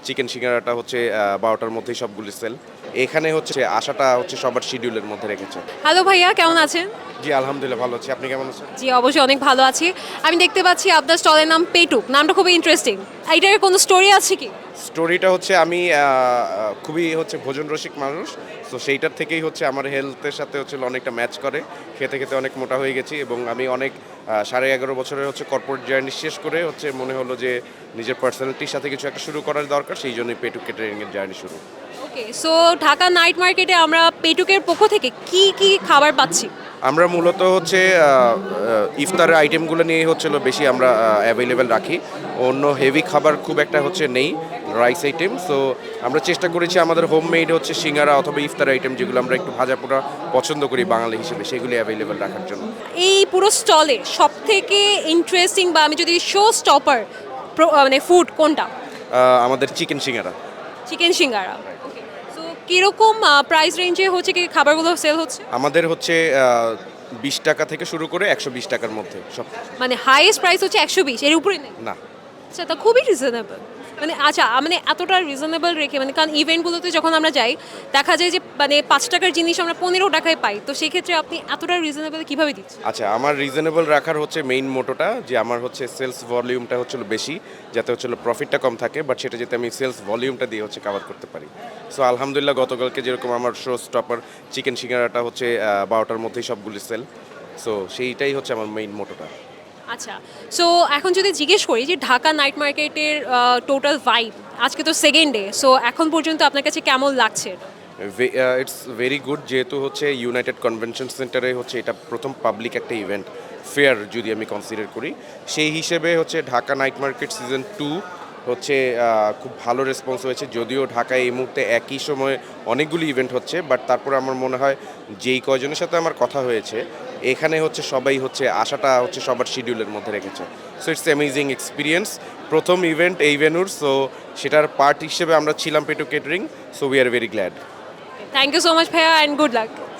Chicken সিঙ্গারাটা হচ্ছে 12টার মধ্যেই সবগুলি সেল। এখানে হচ্ছে আসাটা হচ্ছে সবার শিডিউলের মধ্যে রেখেছে। হ্যালো ভাইয়া, কেমন আছেন? জি আলহামদুলিল্লাহ ভালো আছি। আপনি কেমন আছেন? জি অবশ্যই অনেক ভালো আছি। আমি দেখতে পাচ্ছি আপনার স্টলের নাম পেটুক, নামটা খুবই ইন্টারেস্টিং। এইটার কোনো স্টোরি আছে কি? স্টোরিটা হচ্ছে আমি খুবই হচ্ছে ভোজন রসিক মানুষ। সো সেইটার থেকেই হচ্ছে আমার হেলথের সাথে হচ্ছে অনেকটা ম্যাচ করে। খেতে, খেতে অনেক মোটা হয়ে গেছি এবং আমি অনেক 11.5 বছরের হচ্ছে কর্পোরেট জার্নি শেষ করে হচ্ছে মনে হলো যে নিজের পার্সোনালিটির সাথে কিছু একটা শুরু করার দরকার। সেই জন্যই পেটুক কেটারিংয়ের জার্নি শুরু। ওকে, সো ঢাকা নাইট মার্কেটে আমরা পেটুকের পক্ষ থেকে কি কি খাবার পাচ্ছি? আমরা মূলত হচ্ছে ইফতারের আইটেমগুলো নিয়ে হচ্ছিল বেশি আমরা অ্যাভেলেবেল রাখি। অন্য হেভি খাবার খুব একটা হচ্ছে নেই, রাইস আইটেম। সো আমরা চেষ্টা করেছি আমাদের হোমমেড হচ্ছে সিঙ্গারা অথবা ইফতার আইটেম যেগুলো আমরা একটু ভাজা পোড়া পছন্দ করি বাঙালি হিসেবে, সেগুলি অ্যাভেলেবেল রাখার জন্য। এই পুরো স্টলে সব থেকে ইন্টারেস্টিং বা আমি যদি শো স্টপার মানে ফুড কোনটা? আমাদের চিকেন সিঙ্গারা। চিকেন সিঙ্গারা। ওকে, সো কীরকম প্রাইস রেঞ্জে হচ্ছে কি খাবারগুলো সেল হচ্ছে? আমাদের হচ্ছে 20 টাকা থেকে শুরু করে 120 টাকার মধ্যে সব। মানে হাইয়েস্ট প্রাইস হচ্ছে 120, এর উপরে নেই? না, আচ্ছা, তা খুবই রিজনেবল। মানে আচ্ছা, মানে এতটা রিজনেবল রেখে, মানে কারণ ইভেন্টগুলোতে যখন আমরা যাই দেখা যায় যে মানে 5 টাকার জিনিস আমরা 15 টাকায় পাই, তো সেই ক্ষেত্রে আপনি এতটা রিজনেবল কিভাবে দিচ্ছেন? আচ্ছা আমার রিজনেবল রাখার হচ্ছে মেইন মোটোটা যে আমার হচ্ছে সেলস ভলিউমটা হচ্ছিল বেশি, যাতে হচ্ছিল প্রফিটটা কম থাকে, বাট সেটা যাতে আমি সেলস ভলিউমটা দিয়ে হচ্ছে কভার করতে পারি। সো আলহামদুলিল্লাহ গতকালকে যেরকম আমার শো স্টপার চিকেন সিঙ্গারাটা হচ্ছে 12টার মধ্যেই সবগুলি সেল। সো সেইটাই হচ্ছে আমার মেইন মোটোটা। আচ্ছা, সো এখন যদি জিজ্ঞেস করি যে ঢাকা নাইট মার্কেটের টোটাল ভাইব, আজকে তো সেকেন্ড ডে, সো এখন পর্যন্ত আপনার কাছে কেমন লাগছে? ইটস ভেরি গুড, যেহেতু হচ্ছে ইউনাইটেড কনভেনশন সেন্টারে হচ্ছে এটা প্রথম পাবলিক একটা ইভেন্ট ফেয়ার যদি আমি কনসিডার করি, সেই হিসেবে হচ্ছে ঢাকা নাইট মার্কেট সিজন 2 হচ্ছে খুব ভালো রেসপন্স হয়েছে। যদিও ঢাকায় এই মুহূর্তে একই সময়ে অনেকগুলি ইভেন্ট হচ্ছে, বাট তারপরে আমার মনে হয় যেই কয়জনের সাথে আমার কথা হয়েছে এখানে হচ্ছে সবাই হচ্ছে আশাটা হচ্ছে সবার শিডিউলের মধ্যে রেখেছে। সো ইটস অ্যামেজিং এক্সপিরিয়েন্স, প্রথম ইভেন্ট এই ভেন্যুর। সো সেটার পার্ট হিসেবে আমরা ছিলাম Petu catering. So we are very glad. Thank you so much ভাইয়া, অ্যান্ড গুড লাক।